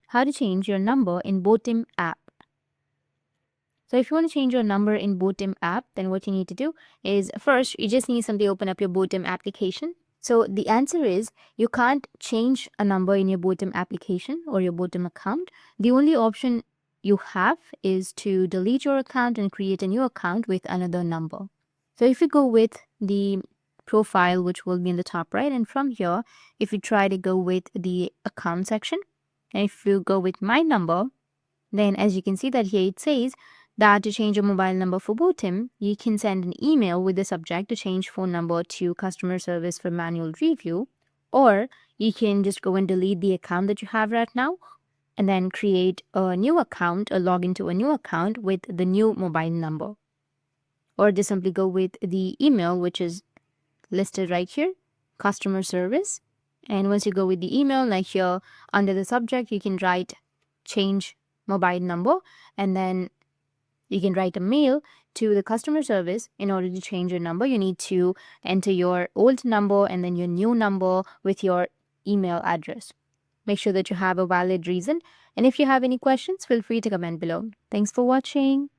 how to change your number in Botim app. So if you want to change your number in Botim app, then what you need to do is first, you just need simply open up your Botim application. So the answer is you can't change a number in your Botim application or your Botim account. The only option you have is to delete your account and create a new account with another number. So if you go with the profile, which will be in the top right, and from here, if you try to go with the account section, and if you go with my number, then as you can see that here it says that to change your mobile number for Botim, you can send an email with the subject to change phone number to customer service for manual review, or you can just go and delete the account that you have right now and then create a new account or log into a new account with the new mobile number. Or just simply go with the email, which is listed right here, customer service. And once you go with the email, like here under the subject, you can write change mobile number, and then you can write a mail to the customer service. In order to change your number, you need to enter your old number and then your new number with your email address. Make sure that you have a valid reason. And if you have any questions, feel free to comment below. Thanks for watching.